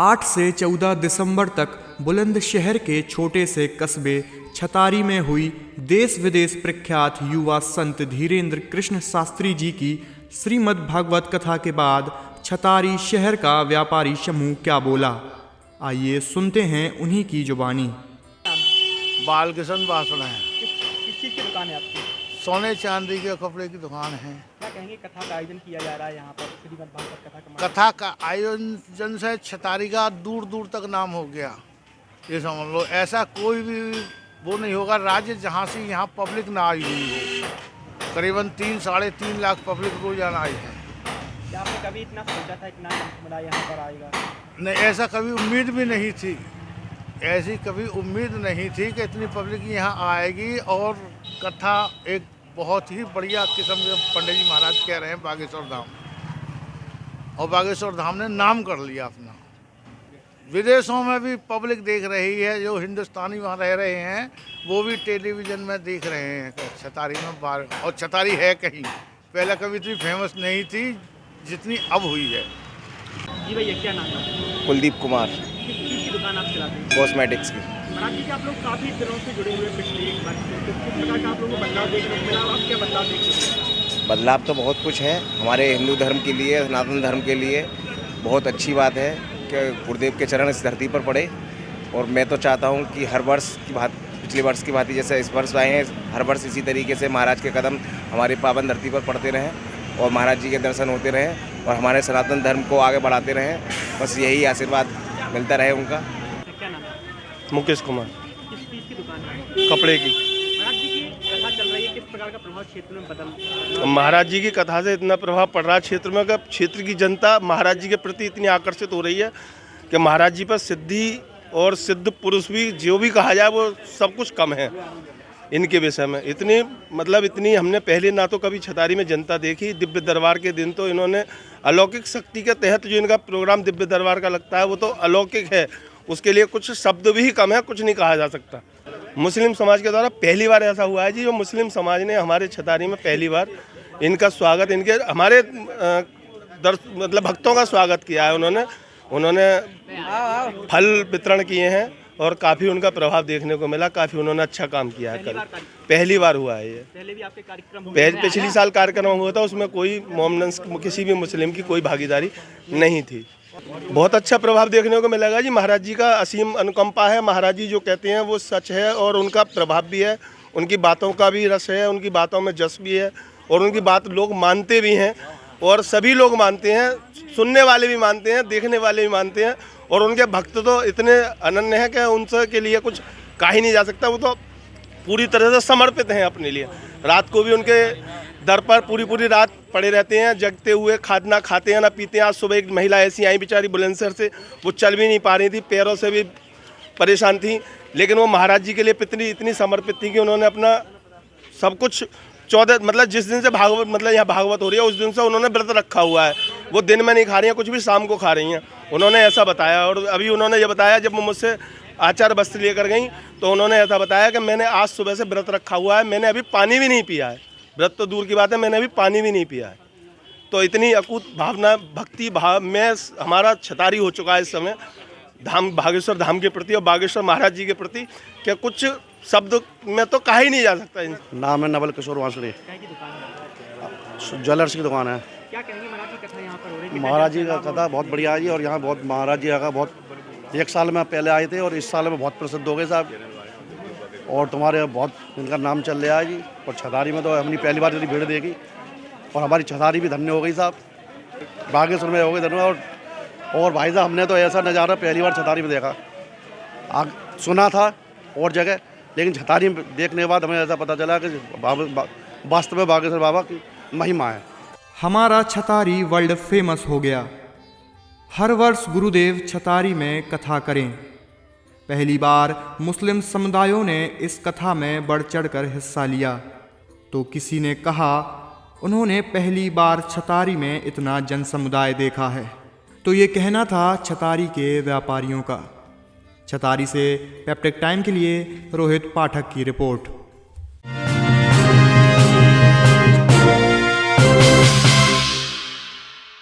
8 से 14 दिसंबर तक बुलंदशहर के छोटे से कस्बे छतारी में हुई देश विदेश प्रख्यात युवा संत धीरेन्द्र कृष्ण शास्त्री जी की श्रीमद् भागवत कथा के बाद छतारी शहर का व्यापारी समूह क्या बोला, आइए सुनते हैं उन्हीं की जुबानी। बालकिशन वासना है। किस चीज़ की दुकान है आपकी? सोने चांदी के कपड़े की दुकान है। क्या कहेंगे, कथा का आयोजन किया जा रहा है यहाँ पर श्रीमद् भागवत कथा का कथा का आयोजन से छतारी का दूर दूर तक नाम हो गया, ये समझ लो। ऐसा कोई भी वो नहीं होगा राज्य जहाँ से यहाँ पब्लिक ना आई हुई हो। करीबन 3-3.5 लाख पब्लिक रोजाना आई है। क्या आपने कभी इतना सोचा था इतना समुदाय यहाँ पर आएगा? नहीं, ऐसा कभी उम्मीद भी नहीं थी। ऐसी कभी उम्मीद नहीं थी कि इतनी पब्लिक यहाँ आएगी। और कथा एक बहुत ही बढ़िया किस्म के पंडित जी महाराज कह रहे हैं बागेश्वर धाम, और बागेश्वर धाम ने नाम कर लिया अपना। विदेशों में भी पब्लिक देख रही है, जो हिंदुस्तानी वहाँ रह रहे हैं वो भी टेलीविज़न में देख रहे हैं छतारी में बार। और छतारी है कहीं पहले कभी इतनी फेमस नहीं थी जितनी अब हुई है। जी भैया, क्या नाम है? कुलदीप कुमार। किस चीज़ की दुकान आप चलाते हैं? कॉस्मेटिक्स की। महाराज जी, आप लोग काफ़ी दिनों से जुड़े हुए पिछले एक वर्ष से, तो किस प्रकार का आप लोगों को बदलाव देखने को मिला? आप क्या बदलाव देख रहे हैं? बदलाव तो बहुत कुछ है हमारे हिंदू धर्म के लिए, सनातन धर्म के लिए बहुत अच्छी बात है कि गुरुदेव के चरण इस धरती पर पड़े। और मैं तो चाहता हूँ कि हर वर्ष की बात, पिछले वर्ष की भांति जैसे इस वर्ष आए हैं, हर वर्ष इसी तरीके से महाराज के कदम हमारी पावन धरती पर पड़ते रहें और महाराज जी के दर्शन होते रहें और हमारे सनातन धर्म को आगे बढ़ाते रहें। बस यही आशीर्वाद मिलता रहे उनका। क्या नाम है? मुकेश कुमार। किस चीज़ की दुकान है? कपड़े की। महाराज जी की कथा चल रही है, किस प्रकार का प्रभाव क्षेत्र में बदल? महाराज जी की कथा से इतना प्रभाव पड़ रहा है क्षेत्र में कि क्षेत्र की जनता महाराज जी के प्रति इतनी आकर्षित हो रही है कि महाराज जी पर सिद्धि और सिद्ध पुरुष भी जो भी कहा जाए वो सब कुछ कम है इनके विषय में। इतनी हमने पहले ना तो कभी छतारी में जनता देखी। दिव्य दरबार के दिन तो इन्होंने अलौकिक शक्ति के तहत जो इनका प्रोग्राम दिव्य दरबार का लगता है वो तो अलौकिक है, उसके लिए कुछ शब्द भी कम है, कुछ नहीं कहा जा सकता। मुस्लिम समाज के द्वारा पहली बार ऐसा हुआ है जी, जो मुस्लिम समाज ने हमारे छतारी में पहली बार इनका स्वागत, इनके हमारे भक्तों का स्वागत किया है। उन्होंने फल वितरण किए हैं और काफ़ी उनका प्रभाव देखने को मिला। काफ़ी उन्होंने अच्छा काम किया है। पहली बार हुआ है ये। पहले भी आपके कार्यक्रम पिछली साल कार्यक्रम हुआ था, उसमें कोई मोमनंस किसी भी मुस्लिम की कोई भागीदारी नहीं थी। बहुत अच्छा प्रभाव देखने को मिलेगा जी। महाराज जी का असीम अनुकंपा है। महाराज जी जो कहते हैं वो सच है और उनका प्रभाव भी है। उनकी बातों का भी रस है, उनकी बातों में जस भी है और उनकी बात लोग मानते भी हैं और सभी लोग मानते हैं, सुनने वाले भी मानते हैं, देखने वाले भी मानते हैं। और उनके भक्त तो इतने अनन्य हैं कि उनसे के लिए कुछ कहा ही नहीं जा सकता। वो तो पूरी तरह से समर्पित हैं अपने लिए। रात को भी उनके दर पर पूरी रात पड़े रहते हैं, जगते हुए, ना खाते हैं ना पीते हैं। आज सुबह एक महिला ऐसी आई बेचारी बुलंदशहर से, वो चल भी नहीं पा रही थी, पैरों से भी परेशान थी, लेकिन वो महाराज जी के लिए इतनी समर्पित थी कि उन्होंने अपना सब कुछ 14 जिस दिन से भागवत यहाँ भागवत हो रही है उस दिन से उन्होंने व्रत रखा हुआ है। वो दिन में नहीं खा रही हैं, कुछ भी शाम को खा रही हैं। उन्होंने ऐसा बताया। और अभी उन्होंने ये बताया, जब वो मुझसे आचार वस्त्र लेकर गई तो उन्होंने ऐसा बताया कि मैंने आज सुबह से व्रत रखा हुआ है, मैंने अभी पानी भी नहीं पिया है। व्रत तो दूर की बात है, मैंने अभी पानी भी नहीं पिया है। तो इतनी अकूत भावना, भक्ति भाव में हमारा छतारी हो चुका है इस समय धाम, बागेश्वर धाम के प्रति और बागेश्वर महाराज जी के प्रति, क्या कुछ शब्द में तो कहा ही नहीं जा सकता। नाम है नवल किशोर वांसुरी। ज्वेलर्स की दुकान है। क्या कहेंगे, महाराज की कथा यहाँ पर हो रही है? महाराज जी का कथा बहुत बढ़िया है जी। और यहाँ बहुत महाराज जी का बहुत, एक साल में पहले आए थे और इस साल में बहुत प्रसिद्ध हो गए साहब। और तुम्हारे बहुत इनका नाम चल रहा है जी। और छतारी में तो हमने पहली बार इतनी भीड़ देखी और हमारी छतारी भी धन्य हो गई साहब। बागेश्वर में हो गई धन्य। और भाई साहब, हमने तो ऐसा नज़ारा पहली बार छतारी में देखा। सुना था और जगह, लेकिन छतारी में देखने के बाद हमें ऐसा पता चला कि वास्तव में बागेश्वर बाबा की महिमा है। हमारा छतारी वर्ल्ड फेमस हो गया। हर वर्ष गुरुदेव छतारी में कथा करें। पहली बार मुस्लिम समुदायों ने इस कथा में बढ़ चढ़कर हिस्सा लिया तो किसी ने कहा उन्होंने पहली बार छतारी में इतना जन समुदाय देखा है। तो ये कहना था छतारी के व्यापारियों का। छतारी से पेप्टिक टाइम के लिए रोहित पाठक की रिपोर्ट।